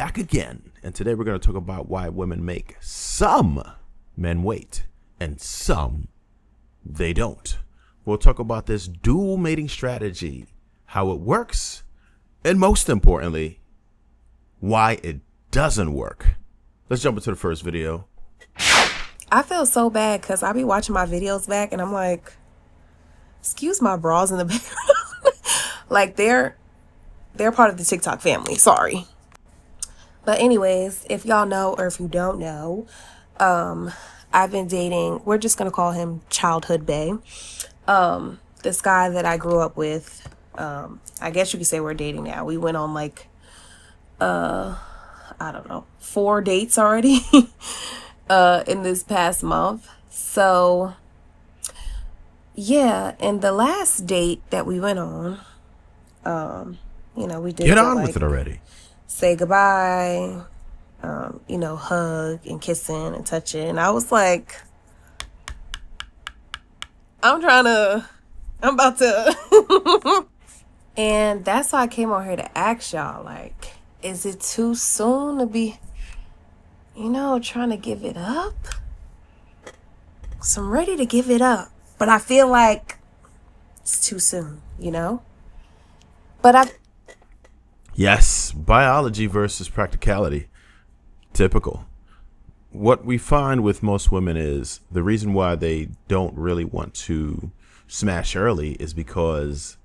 back again, and today we're going to talk about why women make some men wait and some they don't. We'll talk about this dual mating strategy, how it works, and most importantly, why it doesn't work. Let's jump into the first video. I feel so bad because I be watching my videos back and I'm like, excuse my bras in the background. Like they're part of the TikTok family. Sorry. But anyways, if y'all know or if you don't know, I've been dating, we're just going to call him Childhood Bae. This guy that I grew up with, I guess you could say we're dating now. We went on like, I don't know, 4 dates already in this past month. So yeah, and the last date that we went on, you know, we did get on with it already. Say goodbye, you know, hug and kissing and touching. And I was like, I'm about to. And that's why I came on here to ask y'all, like, is it too soon to be, you know, trying to give it up? So I'm ready to give it up, but I feel like it's too soon, you know? But Yes, biology versus practicality. Typical. What we find with most women is the reason why they don't really want to smash early is because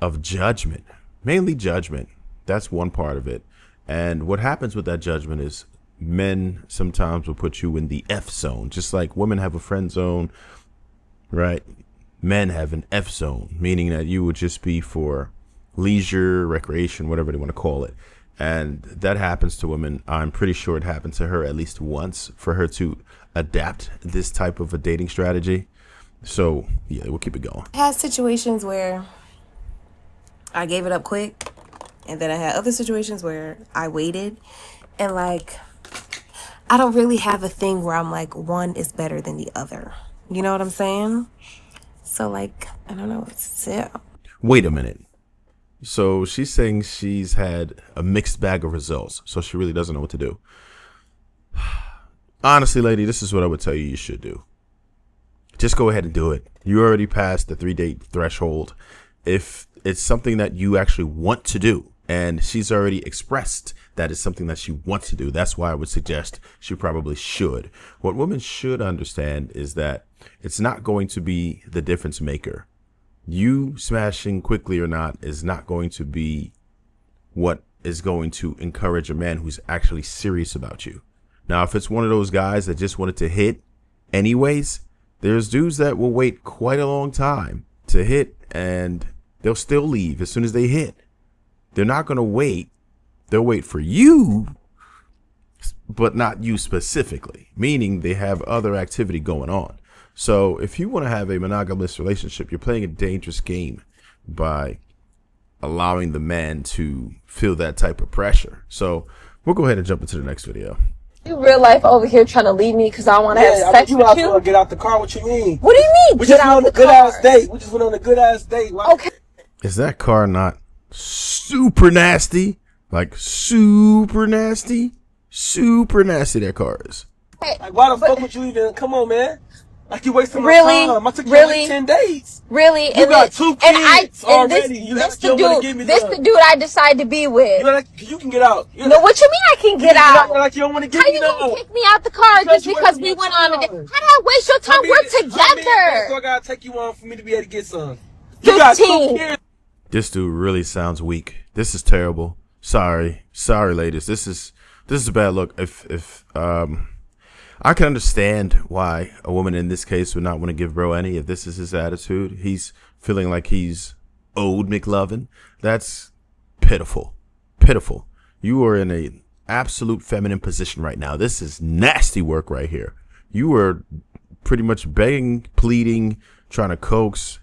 of judgment, mainly judgment. That's one part of it. And what happens with that judgment is men sometimes will put you in the F zone, just like women have a friend zone, right? Men have an F zone, meaning that you would just be for leisure, recreation, whatever they want to call it. And that happens to women. I'm pretty sure it happened to her at least once for her to adapt this type of a dating strategy. So yeah, we'll keep it going. I had situations where I gave it up quick, and then I had other situations where I waited, and like, I don't really have a thing where I'm like, one is better than the other. You know what I'm saying? So like, I don't know what to say. Wait a minute. So she's saying she's had a mixed bag of results, so she really doesn't know what to do. Honestly, lady, this is what I would tell you should do. Just go ahead and do it. You already passed the 3-date threshold. If it's something that you actually want to do, and she's already expressed that it's something that she wants to do, that's why I would suggest she probably should. What women should understand is that it's not going to be the difference maker. You smashing quickly or not is not going to be what is going to encourage a man who's actually serious about you. Now, if it's one of those guys that just wanted to hit anyways, there's dudes that will wait quite a long time to hit, and they'll still leave as soon as they hit. They're not going to wait. They'll wait for you, but not you specifically, meaning they have other activity going on. So if you want to have a monogamous relationship, you're playing a dangerous game by allowing the man to feel that type of pressure. So we'll go ahead and jump into the next video. You real life over here trying to leave me because I want to have sex with you? Get out the car. What you mean? What do you mean? We just went on a good ass date. We just went on a good ass date. Why? Okay. Is that car not super nasty? Like super nasty? Super nasty that car is. Like, why the fuck would you even come on, man? Like, you wasting my time. I took you like 10 days. Really? You got 2 kids already. This the dude I decided to be with. You can get out. No, what you mean I can get out? Like, you don't want to get How you gonna kick me out the car just because we went on a date? How did I waste your time? We're together. So I gotta take you on for me to be able to get some. You got 2 kids. This dude really sounds weak. This is terrible. Sorry, ladies. This is a bad look. If I can understand why a woman in this case would not want to give bro any if this is his attitude. He's feeling like he's owed McLovin. That's pitiful. Pitiful. You are in an absolute feminine position right now. This is nasty work right here. You are pretty much begging, pleading, trying to coax,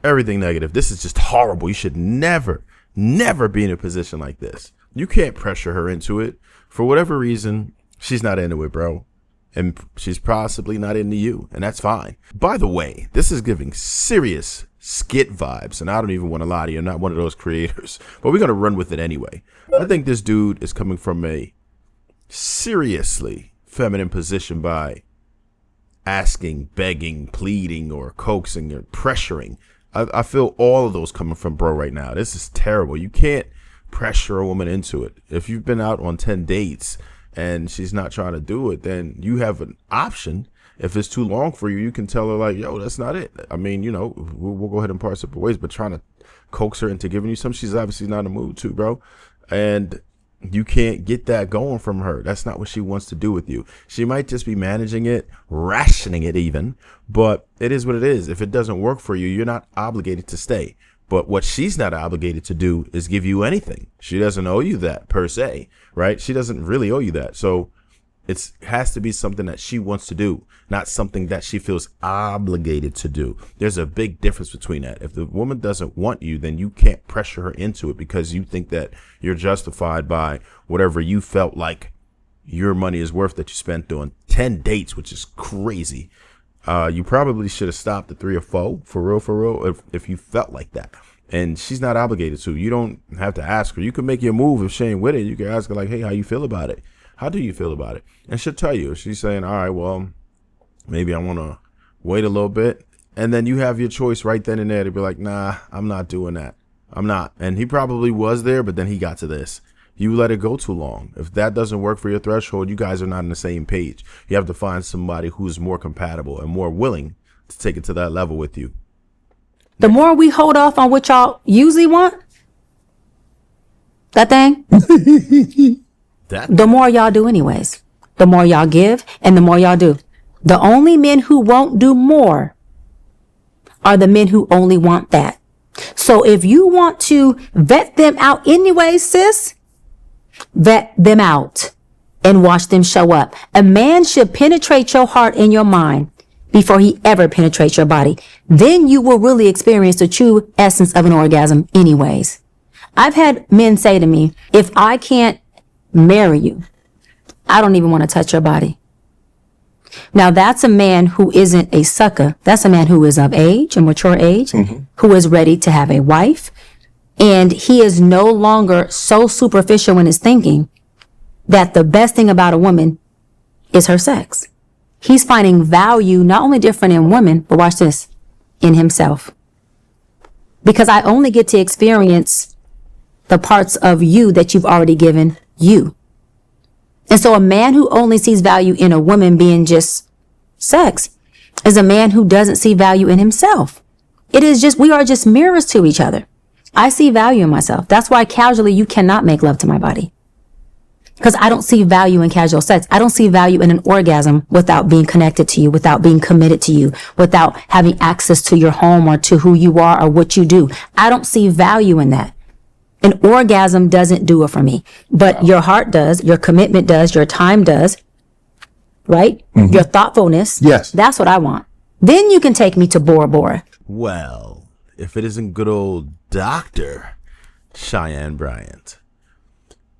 everything negative. This is just horrible. You should never be in a position like this. You can't pressure her into it. For whatever reason, she's not into it, bro. And she's possibly not into you, and that's fine. By the way, this is giving serious skit vibes. And I don't even want to lie to you. I'm not one of those creators. But we're going to run with it anyway. I think this dude is coming from a seriously feminine position by asking, begging, pleading, or coaxing, or pressuring. I feel all of those coming from bro right now. This is terrible. You can't pressure a woman into it. If you've been out on 10 dates and she's not trying to do it, then you have an option. If it's too long for you, you can tell her like, yo, that's not it. I mean, you know, we'll go ahead and part separate ways, but trying to coax her into giving you something, she's obviously not in the mood to, bro. And you can't get that going from her. That's not what she wants to do with you. She might just be managing it, rationing it even, but it is what it is. If it doesn't work for you, you're not obligated to stay. But what she's not obligated to do is give you anything. She doesn't owe you that per se, right? She doesn't really owe you that. So it has to be something that she wants to do, not something that she feels obligated to do. There's a big difference between that. If the woman doesn't want you, then you can't pressure her into it because you think that you're justified by whatever you felt like your money is worth that you spent on 10 dates, which is crazy. You probably should have stopped at 3 or 4 for real, if you felt like that. And she's not obligated to. You don't have to ask her. You can make your move if she ain't with it. You can ask her like, hey, how you feel about it? How do you feel about it? And she'll tell you. If she's saying, all right, well, maybe I want to wait a little bit. And then you have your choice right then and there to be like, nah, I'm not doing that. I'm not. And he probably was there, but then he got to this. You let it go too long. If that doesn't work for your threshold, you guys are not on the same page. You have to find somebody who's more compatible and more willing to take it to that level with you. The more we hold off on what y'all usually want, that thing, the more y'all do anyways. The more y'all give and the more y'all do. The only men who won't do more are the men who only want that. So if you want to vet them out anyway, sis, vet them out and watch them show up. A man should penetrate your heart and your mind before he ever penetrates your body. Then you will really experience the true essence of an orgasm anyways. I've had men say to me, if I can't marry you, I don't even want to touch your body. Now that's a man who isn't a sucker. That's a man who is of age, a mature age, who is ready to have a wife. And he is no longer so superficial in his thinking that the best thing about a woman is her sex. He's finding value not only different in women, but watch this, in himself. Because I only get to experience the parts of you that you've already given you. And so a man who only sees value in a woman being just sex is a man who doesn't see value in himself. It is just, we are just mirrors to each other. I see value in myself. That's why casually you cannot make love to my body. Because I don't see value in casual sex. I don't see value in an orgasm without being connected to you, without being committed to you, without having access to your home or to who you are or what you do. I don't see value in that. An orgasm doesn't do it for me, but your heart does, your commitment does, your time does, right? Mm-hmm. Your thoughtfulness. Yes. That's what I want. Then you can take me to Bora Bora. Well, if it isn't good old Dr. Cheyenne Bryant.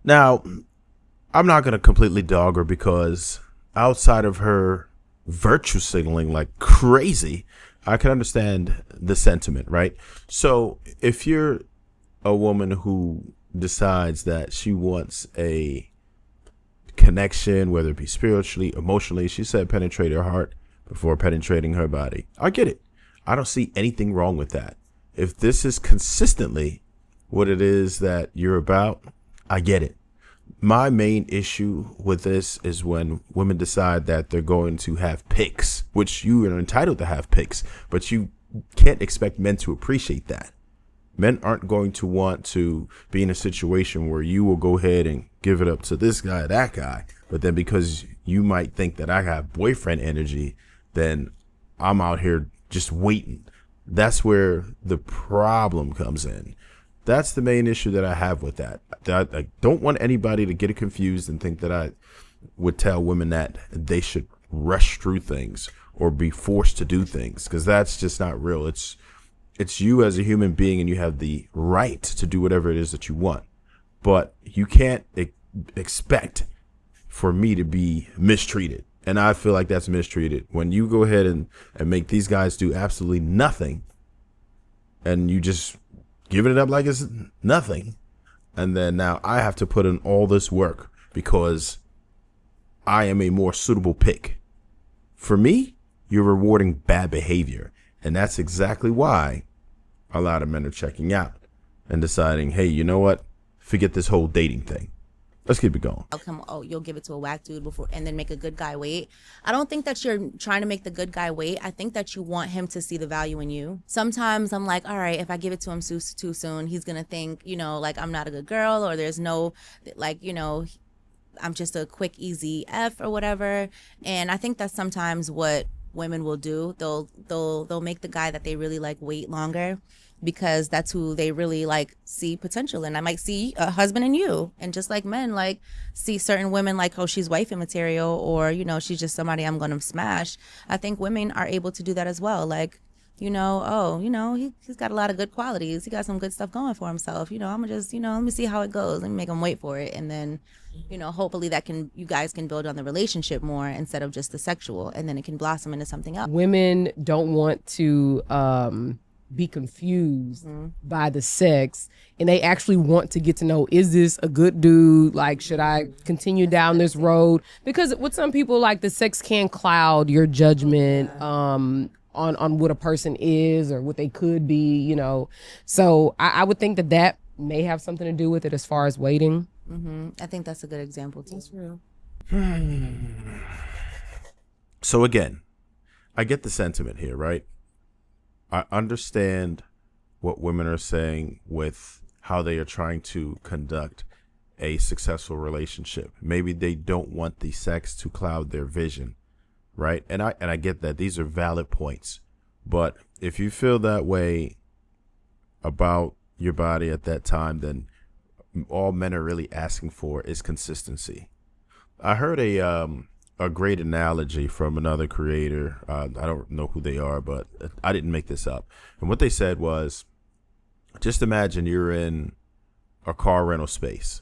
Now, I'm not going to completely dog her because outside of her virtue signaling like crazy, I can understand the sentiment, right? So if you're a woman who decides that she wants a connection, whether it be spiritually, emotionally, she said penetrate her heart before penetrating her body. I get it. I don't see anything wrong with that. If this is consistently what it is that you're about, I get it. My main issue with this is when women decide that they're going to have picks, which you are entitled to have picks, but you can't expect men to appreciate that. Men aren't going to want to be in a situation where you will go ahead and give it up to this guy, that guy. But then because you might think that I have boyfriend energy, then I'm out here just waiting. That's where the problem comes in. That's the main issue that I have with that. I don't want anybody to get it confused and think that I would tell women that they should rush through things or be forced to do things, because that's just not real. It's you as a human being, and you have the right to do whatever it is that you want. But you can't expect for me to be mistreated. And I feel like that's mistreated. When you go ahead and make these guys do absolutely nothing and you just giving it up like it's nothing. And then now I have to put in all this work because I am a more suitable pick. For me, you're rewarding bad behavior. And that's exactly why a lot of men are checking out and deciding, hey, you know what? Forget this whole dating thing. Let's keep it going. You'll give it to a whack dude before and then make a good guy wait. I don't think that you're trying to make the good guy wait. I think that you want him to see the value in you. Sometimes I'm like, all right, if I give it to him too soon, he's going to think, like I'm not a good girl, or there's no, I'm just a quick, easy F or whatever. And I think that's sometimes what women will do. They'll make the guy that they really like wait longer, because that's who they really like see potential in. I might see a husband in you, and just like men like see certain women like, oh, she's wifey material, or she's just somebody I'm gonna smash. I think women are able to do that as well. Like, he's got a lot of good qualities. He got some good stuff going for himself. I'm gonna just, let me see how it goes. Let me make him wait for it, and then, hopefully you guys can build on the relationship more instead of just the sexual, and then it can blossom into something else. Women don't want to be confused by the sex, and they actually want to get to know, is this a good dude? Like, should I continue down this road? Because with some people, like, the sex can cloud your judgment on what a person is or what they could be, So I would think that may have something to do with it as far as waiting. I think that's a good example too. That's real. So again, I get the sentiment here, right? I understand what women are saying with how they are trying to conduct a successful relationship. Maybe they don't want the sex to cloud their vision, right? And I get that. These are valid points. But if you feel that way about your body at that time, then all men are really asking for is consistency. I heard a great analogy from another creator. I don't know who they are, but I didn't make this up. And what they said was, just imagine you're in a car rental space.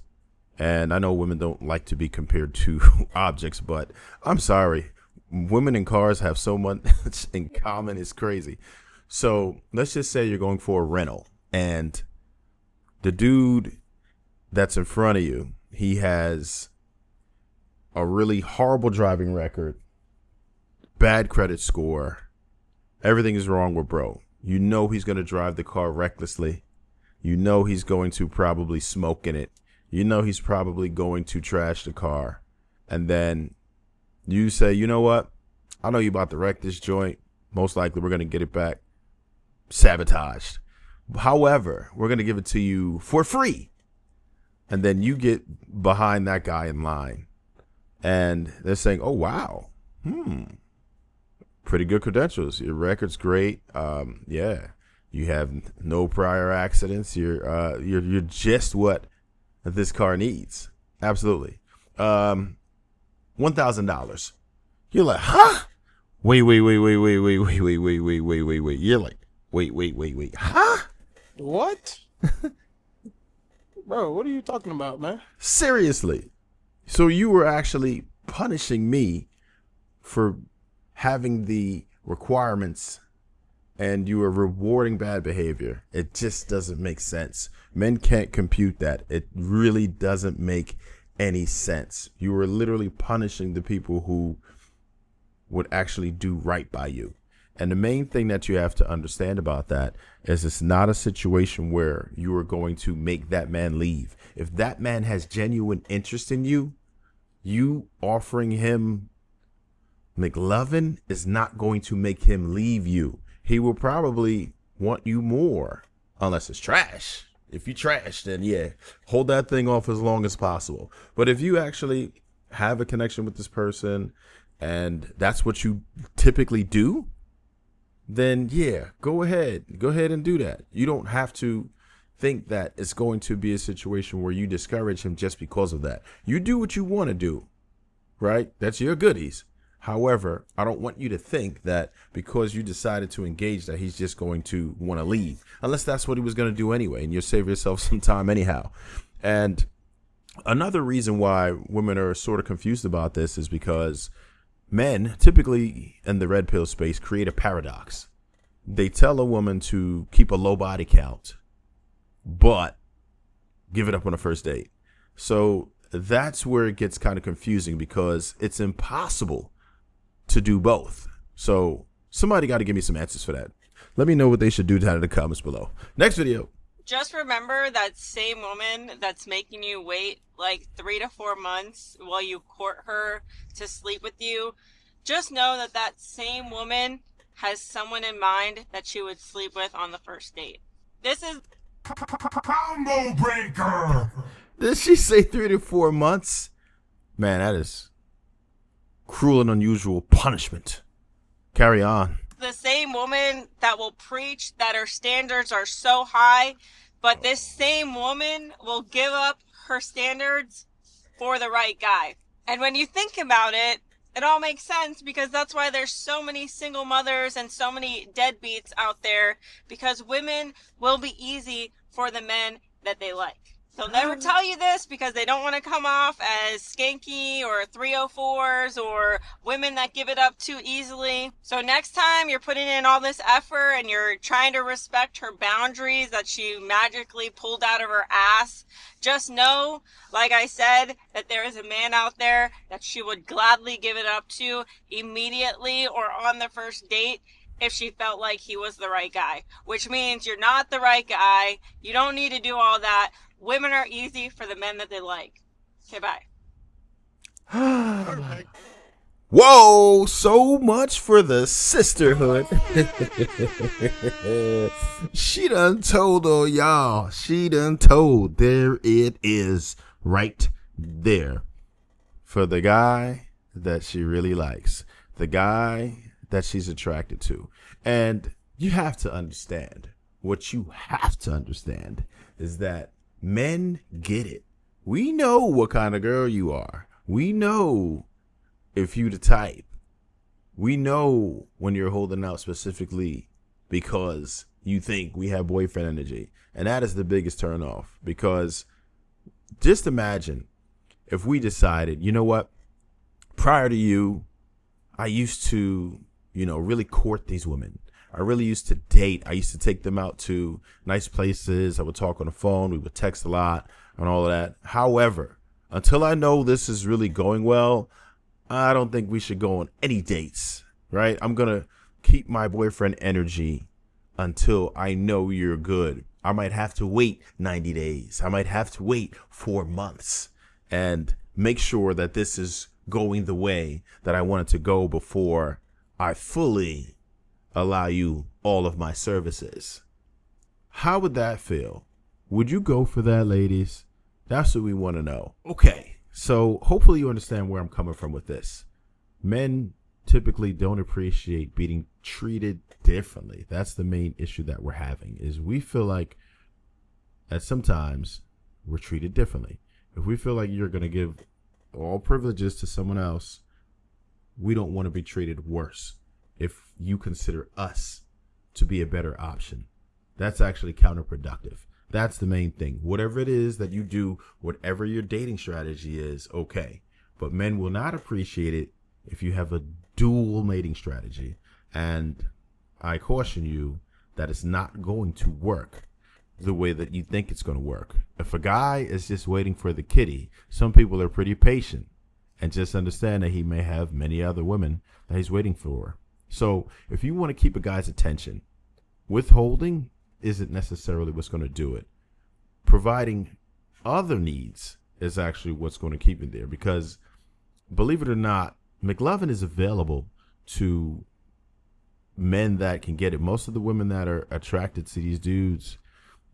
And I know women don't like to be compared to objects, but I'm sorry. Women in cars have so much in common. It's crazy. So let's just say you're going for a rental, and the dude that's in front of you, he has a really horrible driving record, bad credit score. Everything is wrong with bro. He's going to drive the car recklessly. He's going to probably smoke in it. He's probably going to trash the car. And then you say, you know what? I know you're about to wreck this joint. Most likely we're going to get it back sabotaged. However, we're going to give it to you for free. And then you get behind that guy in line. And they're saying, oh, wow. Pretty good credentials. Your record's great. Yeah. You have no prior accidents. You're just what this car needs. Absolutely. $1,000. You're like, huh? Wait. You're like, wait. Huh? What? Bro, what are you talking about, man? Seriously. So you were actually punishing me for having the requirements, and you were rewarding bad behavior. It just doesn't make sense. Men can't compute that. It really doesn't make any sense. You were literally punishing the people who would actually do right by you. And the main thing that you have to understand about that is it's not a situation where you are going to make that man leave. If that man has genuine interest in you, you offering him McLovin is not going to make him leave you. He will probably want you more, unless it's trash. If you trash, then yeah, hold that thing off as long as possible. But if you actually have a connection with this person and that's what you typically do, then yeah, go ahead and do that. You don't have to think that it's going to be a situation where you discourage him just because of that. You do what you want to do, right? That's your goodies. However, I don't want you to think that because you decided to engage that he's just going to want to leave, unless that's what he was going to do anyway, and you'll save yourself some time anyhow. And another reason why women are sort of confused about this is because men, typically in the red pill space, create a paradox. they tell a woman to keep a low body count, but give it up on a first date. So that's where it gets kind of confusing because it's impossible to do both. So somebody got to give me some answers for that. Let me know what they should do down in the comments below. Next video. Just remember that same woman that's making you wait like 3 to 4 months while you court her to sleep with you. Just know that that same woman has someone in mind that she would sleep with on the first date. This is combo breaker. Did she say 3 to 4 months? Man, that is cruel and unusual punishment. Carry on. the same woman that will preach that her standards are so high, but this same woman will give up her standards for the right guy. And when you think about it, it all makes sense, because that's why there's so many single mothers and so many deadbeats out there, because women will be easy for the men that they like. They'll never tell you this because they don't want to come off as skanky or 304s or women that give it up too easily. So next time you're putting in all this effort and you're trying to respect her boundaries that she magically pulled out of her ass, just know, like I said, that there is a man out there that she would gladly give it up to immediately or on the first date if she felt like he was the right guy. Which means you're not the right guy. You don't need to do all that. Women are easy for the men that they like. Okay, bye. Whoa, so much for the sisterhood. She done told all y'all. She done told. There it is right there. For the guy that she really likes. The guy that she's attracted to. And you have to understand, what you have to understand is that men get it. We know what kind of girl you are. We know if you the type. We know when you're holding out specifically because you think we have boyfriend energy. And that is the biggest turn off, because just imagine if we decided, you know what, prior to you, I used to, really court these women. I really used to date. I used to take them out to nice places. I would talk on the phone. We would text a lot and all of that. However, until I know this is really going well, I don't think we should go on any dates, right? I'm going to keep my boyfriend energy until I know you're good. I might have to wait 90 days. I might have to wait 4 months and make sure that this is going the way that I want it to go before I fully allow you all of my services. How would that feel? Would you go for that, ladies? That's what we want to know. Okay, so hopefully you understand where I'm coming from with this. Men typically don't appreciate being treated differently. That's the main issue that we're having, is we feel like that sometimes we're treated differently. If we feel like you're going to give all privileges to someone else, we don't want to be treated worse. If you consider us to be a better option, that's actually counterproductive. That's the main thing. Whatever it is that you do, whatever your dating strategy is, okay. But men will not appreciate it if you have a dual mating strategy. And I caution you that it's not going to work the way that you think it's going to work. If a guy is just waiting for the kitty, some people are pretty patient and just understand that he may have many other women that he's waiting for. So if you want to keep a guy's attention, withholding isn't necessarily what's going to do it. Providing other needs is actually what's going to keep it there, because believe it or not, McLovin is available to men that can get it. Most of the women that are attracted to these dudes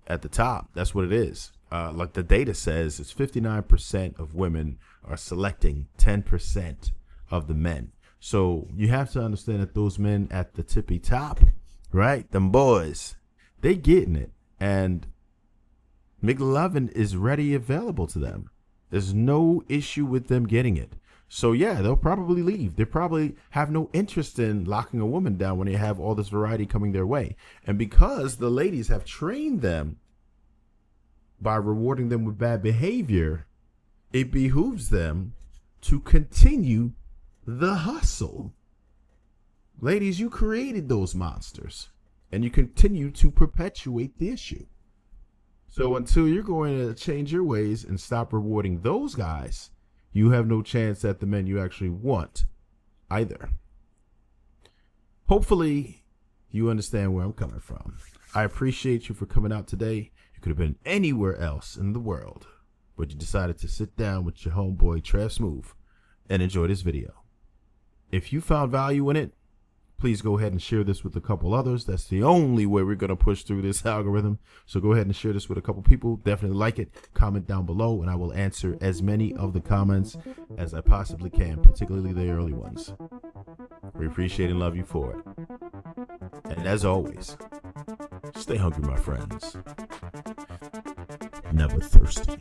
at the top, that's what it is. Like the data says, it's 59% of women are selecting 10% of the men. So you have to understand that those men at the tippy top, right, them boys, they getting it. And McLovin is ready, available to them. There's no issue with them getting it. So yeah, they'll probably leave. They probably have no interest in locking a woman down when they have all this variety coming their way. And because the ladies have trained them by rewarding them with bad behavior, it behooves them to continue the hustle. Ladies, you created those monsters, and you continue to perpetuate the issue. So until you're going to change your ways and stop rewarding those guys, you have no chance at the men you actually want either. Hopefully you understand where I'm coming from. I appreciate you for coming out today. You could have been anywhere else in the world, but you decided to sit down with your homeboy Smoove and enjoy this video. If you found value in it, please go ahead and share this with a couple others. That's the only way we're going to push through this algorithm. So go ahead and share this with a couple people. Definitely like it. Comment down below, and I will answer as many of the comments as I possibly can, particularly the early ones. We appreciate and love you for it. And as always, stay hungry, my friends. Never thirsty.